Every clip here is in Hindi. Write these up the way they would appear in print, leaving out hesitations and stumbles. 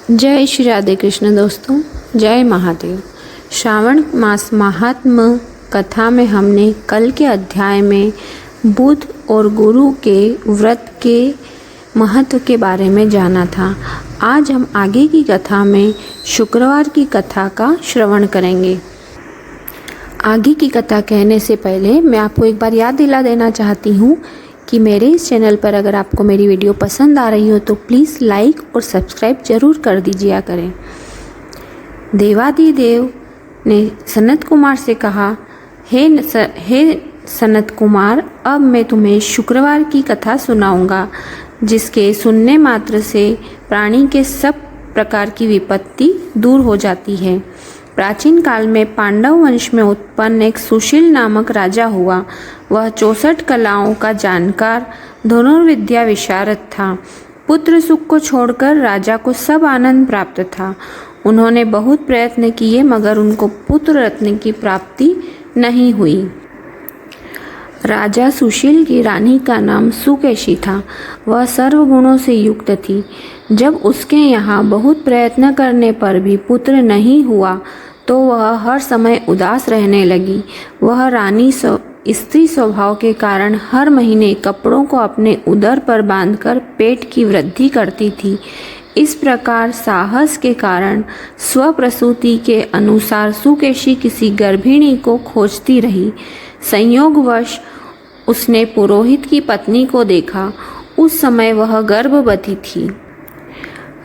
जय श्री राधे कृष्ण दोस्तों, जय महादेव। श्रावण मास महात्म्य कथा में हमने कल के अध्याय में बुध और गुरु के व्रत के महत्व के बारे में जाना था। आज हम आगे की कथा में शुक्रवार की कथा का श्रवण करेंगे। आगे की कथा कहने से पहले मैं आपको एक बार याद दिला देना चाहती हूँ कि मेरे इस चैनल पर अगर आपको मेरी वीडियो पसंद आ रही हो तो प्लीज़ लाइक और सब्सक्राइब ज़रूर कर दीजिए करें। देवादिदेव ने सनत कुमार से कहा, हे सनत कुमार, अब मैं तुम्हें शुक्रवार की कथा सुनाऊंगा, जिसके सुनने मात्र से प्राणी के सब प्रकार की विपत्ति दूर हो जाती है। प्राचीन काल में पांडव वंश में उत्पन्न एक सुशील नामक राजा हुआ। वह 64 कलाओं का जानकार, धनुर्विद्या विशारद था। पुत्र सुख को छोड़कर राजा को सब आनंद प्राप्त था। उन्होंने बहुत प्रयत्न किए मगर उनको पुत्र रत्न की प्राप्ति नहीं हुई। राजा सुशील की रानी का नाम सुकेशी था। वह सर्वगुणों से युक्त थी। जब उसके यहाँ बहुत प्रयत्न करने पर भी पुत्र नहीं हुआ तो वह हर समय उदास रहने लगी। वह रानी स्त्री स्वभाव के कारण हर महीने कपड़ों को अपने उदर पर बांधकर पेट की वृद्धि करती थी। इस प्रकार साहस के कारण स्वप्रसूति के अनुसार सुकेशी किसी गर्भिणी को खोजती रही। संयोगवश उसने पुरोहित की पत्नी को देखा। उस समय वह गर्भवती थी।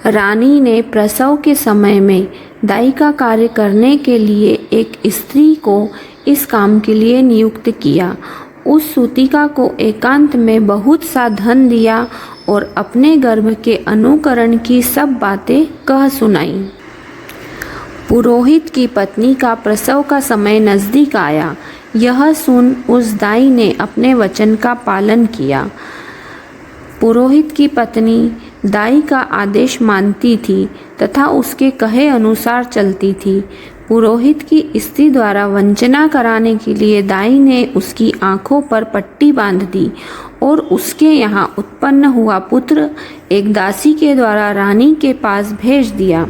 रानी ने प्रसव के समय में दाई का कार्य करने के लिए एक स्त्री को इस काम के लिए नियुक्त किया। उस सूतिका को एकांत में बहुत सा धन दिया और अपने गर्भ के अनुकरण की सब बातें कह सुनाई। पुरोहित की पत्नी का प्रसव का समय नजदीक आया। यह सुन उस दाई ने अपने वचन का पालन किया। पुरोहित की पत्नी दाई का आदेश मानती थी तथा उसके कहे अनुसार चलती थी। पुरोहित की स्त्री द्वारा वंचना कराने के लिए दाई ने उसकी आंखों पर पट्टी बांध दी और उसके यहाँ उत्पन्न हुआ पुत्र एक दासी के द्वारा रानी के पास भेज दिया।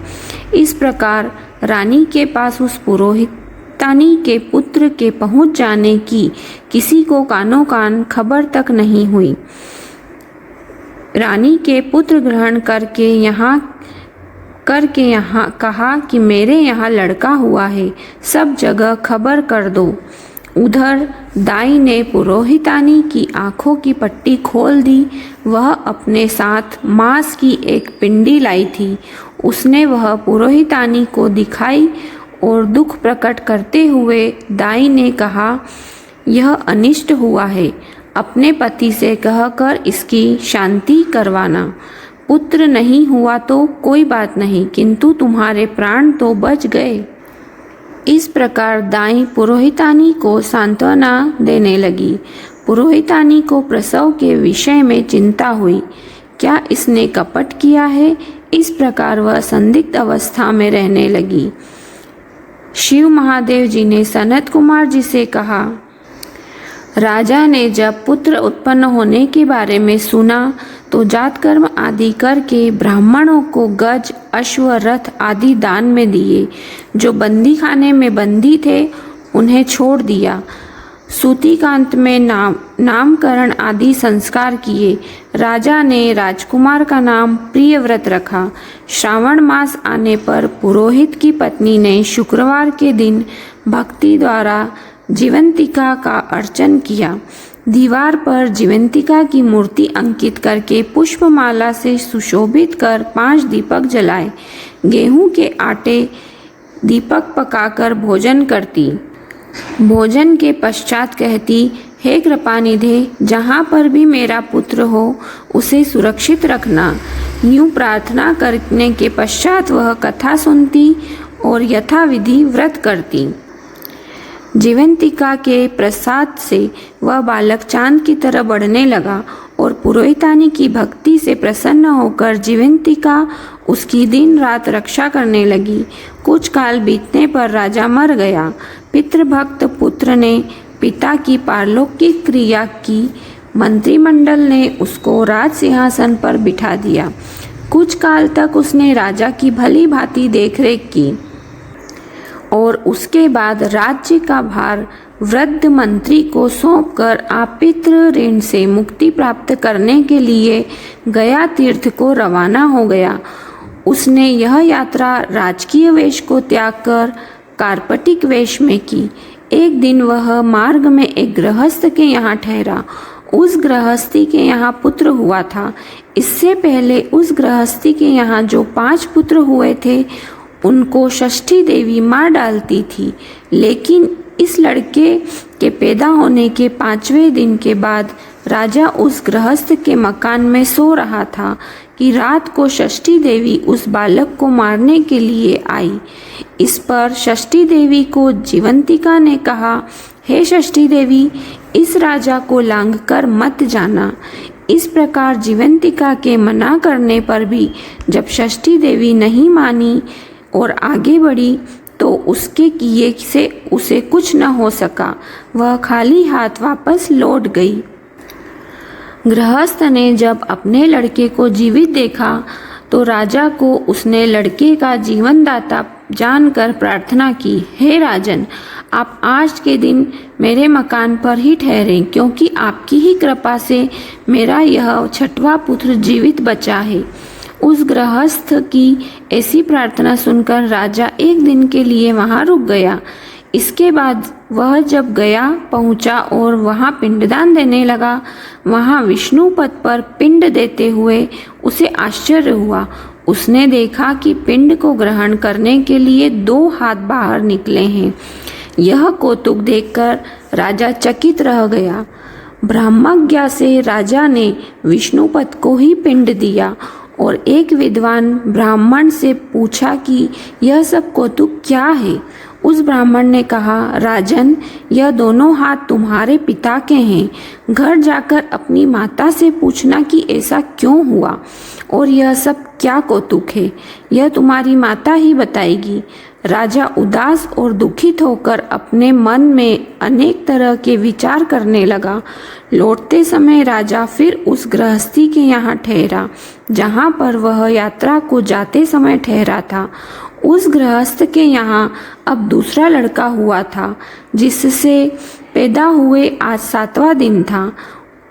इस प्रकार रानी के पास उस पुरोहितानी के पुत्र के पहुँच जाने की किसी को कानो कान खबर तक नहीं हुई। रानी के पुत्र ग्रहण करके यहाँ कहा कि मेरे यहाँ लड़का हुआ है, सब जगह खबर कर दो। उधर दाई ने पुरोहितानी की आंखों की पट्टी खोल दी। वह अपने साथ मांस की एक पिंडी लाई थी। उसने वह पुरोहितानी को दिखाई और दुख प्रकट करते हुए दाई ने कहा, यह अनिष्ट हुआ है, अपने पति से कहकर इसकी शांति करवाना। पुत्र नहीं हुआ तो कोई बात नहीं, किंतु तुम्हारे प्राण तो बच गए। इस प्रकार दाई पुरोहितानी को सांत्वना देने लगी। पुरोहितानी को प्रसव के विषय में चिंता हुई। क्या इसने कपट किया है? इस प्रकार वह संदिग्ध अवस्था में रहने लगी। शिव महादेव जी ने सनत कुमार जी से कहा, राजा ने जब पुत्र उत्पन्न होने के बारे में सुना तो जात कर्म आदि करके ब्राह्मणों को गज, अश्व, रथ आदि दान में दिए। जो बंदी खाने में बंदी थे उन्हें छोड़ दिया। सूतिकांत में नामकरण आदि संस्कार किए। राजा ने राजकुमार का नाम प्रियव्रत रखा। श्रावण मास आने पर पुरोहित की पत्नी ने शुक्रवार के दिन भक्ति द्वारा जीवंतिका का अर्चन किया। दीवार पर जीवंतिका की मूर्ति अंकित करके पुष्पमाला से सुशोभित कर 5 दीपक जलाए। गेहूं के आटे दीपक पकाकर भोजन करती। भोजन के पश्चात कहती, हे कृपानिधे, जहाँ पर भी मेरा पुत्र हो उसे सुरक्षित रखना। यूं प्रार्थना करने के पश्चात वह कथा सुनती और यथाविधि व्रत करती। जीवंतिका के प्रसाद से वह बालक चांद की तरह बढ़ने लगा और पुरोहितानी की भक्ति से प्रसन्न होकर जीवंतिका उसकी दिन रात रक्षा करने लगी। कुछ काल बीतने पर राजा मर गया। पितृभक्त पुत्र ने पिता की पारलौकिक क्रिया की। मंत्रिमंडल ने उसको राज सिंहासन पर बिठा दिया। कुछ काल तक उसने राजा की भली भांति देखरेख की और उसके बाद राज्य का भार वृद्ध मंत्री को सौंपकर आपित्र ऋण से मुक्ति प्राप्त करने के लिए गया तीर्थ को रवाना हो गया। उसने यह यात्रा राजकीय वेश को त्याग कर कार्पटिक वेश में की। एक दिन वह मार्ग में एक गृहस्थ के यहाँ ठहरा। उस गृहस्थी के यहाँ पुत्र हुआ था। इससे पहले उस गृहस्थी के यहाँ जो 5 पुत्र हुए थे उनको षष्ठी देवी मार डालती थी। लेकिन इस लड़के के पैदा होने के 5वें दिन के बाद राजा उस गृहस्थ के मकान में सो रहा था कि रात को षष्ठी देवी उस बालक को मारने के लिए आई। इस पर षष्ठी देवी को जीवंतिका ने कहा, हे षष्ठी देवी, इस राजा को लांघ कर मत जाना। इस प्रकार जीवंतिका के मना करने पर भी जब षष्ठी देवी नहीं मानी और आगे बढ़ी तो उसके किए से उसे कुछ न हो सका। वह खाली हाथ वापस लौट गई। गृहस्थ ने जब अपने लड़के को जीवित देखा तो राजा को उसने लड़के का जीवनदाता जानकर प्रार्थना की, हे राजन, आप आज के दिन मेरे मकान पर ही ठहरें, क्योंकि आपकी ही कृपा से मेरा यह 6वां पुत्र जीवित बचा है। उस गृहस्थ की ऐसी प्रार्थना सुनकर राजा एक दिन के लिए वहां रुक गया। इसके बाद वह जब गया पहुंचा और वहां पिंडदान देने लगा, वहां विष्णु पद पर पिंड देते हुए उसे आश्चर्य हुआ। उसने देखा कि पिंड को ग्रहण करने के लिए 2 हाथ बाहर निकले हैं। यह कौतुक देखकर राजा चकित रह गया। ब्रह्मज्ञा से राजा ने विष्णु पद को ही पिंड दिया और एक विद्वान ब्राह्मण से पूछा कि यह सब कौतुक क्या है। उस ब्राह्मण ने कहा, राजन, यह दोनों हाथ तुम्हारे पिता के हैं। घर जाकर अपनी माता से पूछना कि ऐसा क्यों हुआ और यह सब क्या कौतुक है। यह तुम्हारी माता ही बताएगी। राजा उदास और दुखित होकर अपने मन में अनेक तरह के विचार करने लगा। लौटते समय राजा फिर उस गृहस्थी के यहाँ ठहरा जहाँ पर वह यात्रा को जाते समय ठहरा था। उस गृहस्थ के यहाँ अब दूसरा लड़का हुआ था, जिससे पैदा हुए आज 7वां दिन था।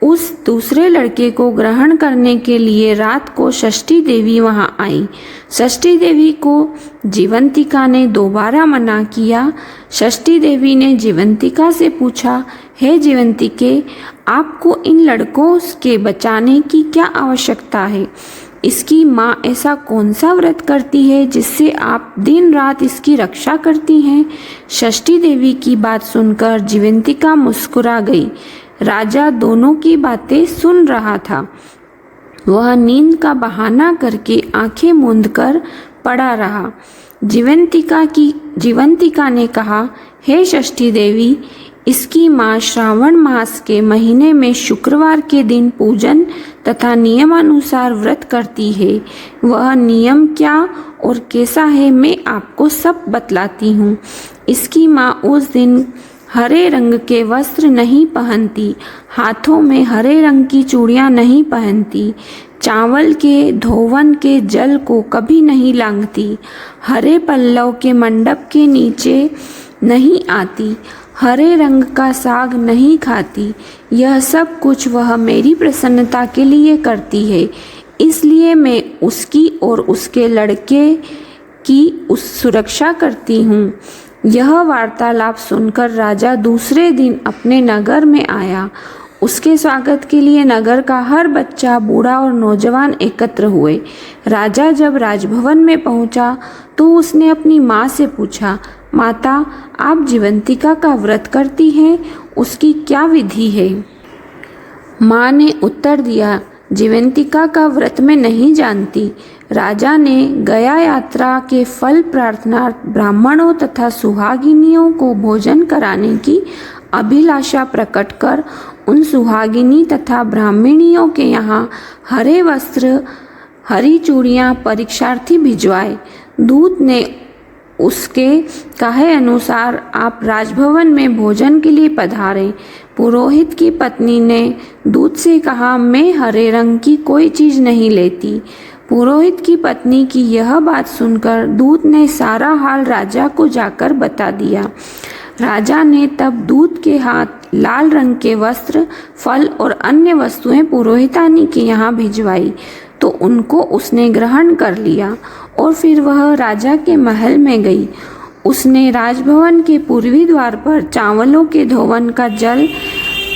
उस दूसरे लड़के को ग्रहण करने के लिए रात को षष्ठी देवी वहां आई। षष्ठी देवी को जीवंतिका ने दोबारा मना किया। षष्ठी देवी ने जीवंतिका से पूछा, हे जीवंतिके, आपको इन लड़कों के बचाने की क्या आवश्यकता है? इसकी माँ ऐसा कौन सा व्रत करती है जिससे आप दिन रात इसकी रक्षा करती हैं? षष्ठी देवी की बात सुनकर जीवंतिका मुस्कुरा गई। राजा दोनों की बातें सुन रहा था। वह नींद का बहाना करके आंखें मूंद कर पड़ा रहा। जीवंतिका ने कहा, हे षष्ठी देवी, इसकी माँ श्रावण मास के महीने में शुक्रवार के दिन पूजन तथा नियमानुसार व्रत करती है। वह नियम क्या और कैसा है मैं आपको सब बतलाती हूँ। इसकी माँ उस दिन हरे रंग के वस्त्र नहीं पहनती, हाथों में हरे रंग की चूड़ियाँ नहीं पहनती, चावल के धोवन के जल को कभी नहीं लांघती, हरे पल्लव के मंडप के नीचे नहीं आती, हरे रंग का साग नहीं खाती। यह सब कुछ वह मेरी प्रसन्नता के लिए करती है, इसलिए मैं उसकी और उसके लड़के की सुरक्षा करती हूँ। यह वार्तालाप सुनकर राजा दूसरे दिन अपने नगर में आया। उसके स्वागत के लिए नगर का हर बच्चा, बूढ़ा और नौजवान एकत्र हुए। राजा जब राजभवन में पहुंचा तो उसने अपनी माँ से पूछा, माता, आप जीवंतिका का व्रत करती हैं, उसकी क्या विधि है? माँ ने उत्तर दिया, जीवंतिका का व्रत में नहीं जानती। राजा ने गया यात्रा के फल प्रार्थनार्थ ब्राह्मणों तथा सुहागिनियों को भोजन कराने की अभिलाषा प्रकट कर उन सुहागिनी तथा ब्राह्मणियों के यहाँ हरे वस्त्र, हरी चूड़ियाँ परीक्षार्थी भिजवाए। दूत ने उसके कहे अनुसार आप राजभवन में भोजन के लिए पधारें। पुरोहित की पत्नी ने दूत से कहा, मैं हरे रंग की कोई चीज़ नहीं लेती। पुरोहित की पत्नी की यह बात सुनकर दूत ने सारा हाल राजा को जाकर बता दिया। राजा ने तब दूत के हाथ लाल रंग के वस्त्र, फल और अन्य वस्तुएं पुरोहितानी के यहाँ भिजवाई, तो उनको उसने ग्रहण कर लिया और फिर वह राजा के महल में गई। उसने राजभवन के पूर्वी द्वार पर चावलों के धोवन का जल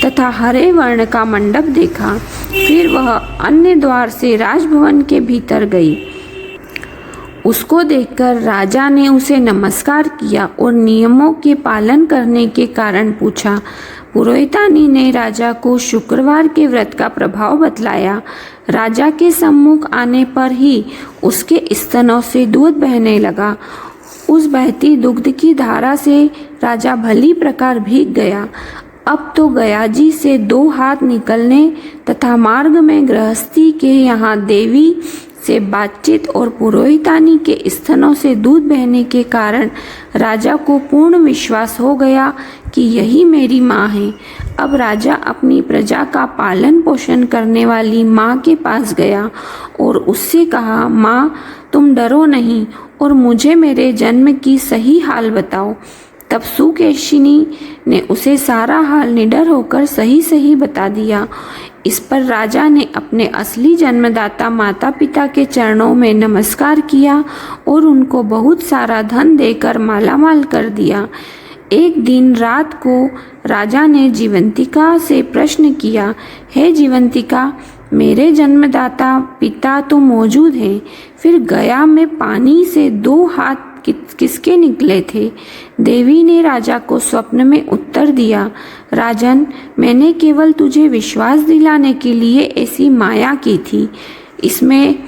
तथा हरे वर्ण का मंडप देखा। फिर वह अन्य द्वार से राजभवन के भीतर गई। उसको देखकर राजा ने उसे नमस्कार किया और नियमों के पालन करने के कारण पूछा। पुरोहितानी ने राजा को शुक्रवार के व्रत का प्रभाव बतलाया। राजा के सम्मुख आने पर ही उसके स्तनों से दूध बहने लगा। उस बहती दुग्ध की धारा से राजा भली प्रकार भीग गया। अब तो गयाजी से 2 हाथ निकलने तथा मार्ग में गृहस्थी के यहाँ देवी से बातचीत और पुरोहितानी के स्तनों से दूध बहने के कारण राजा को पूर्ण विश्वास हो गया कि यही मेरी माँ है। अब राजा अपनी प्रजा का पालन पोषण करने वाली माँ के पास गया और उससे कहा, माँ तुम डरो नहीं और मुझे मेरे जन्म की सही हाल बताओ। तब सुकेशिनी ने उसे सारा हाल निडर होकर सही सही बता दिया। इस पर राजा ने अपने असली जन्मदाता माता पिता के चरणों में नमस्कार किया और उनको बहुत सारा धन देकर मालामाल कर दिया। एक दिन रात को राजा ने जीवंतिका से प्रश्न किया, हे जीवंतिका, मेरे जन्मदाता पिता तो मौजूद हैं, फिर गया में पानी से 2 हाथ किसके निकले थे? देवी ने राजा को स्वप्न में उत्तर दिया, राजन, मैंने केवल तुझे विश्वास दिलाने के लिए ऐसी माया की थी, इसमें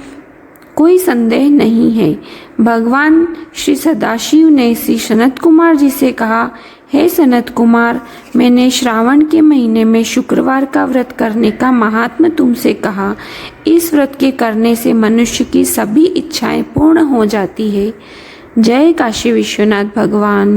कोई संदेह नहीं है। भगवान श्री सदाशिव ने श्री सनत कुमार जी से कहा, हे सनत कुमार, मैंने श्रावण के महीने में शुक्रवार का व्रत करने का महात्म्य तुमसे कहा। इस व्रत के करने से मनुष्य की सभी इच्छाएं पूर्ण हो जाती है। जय काशी विश्वनाथ भगवान।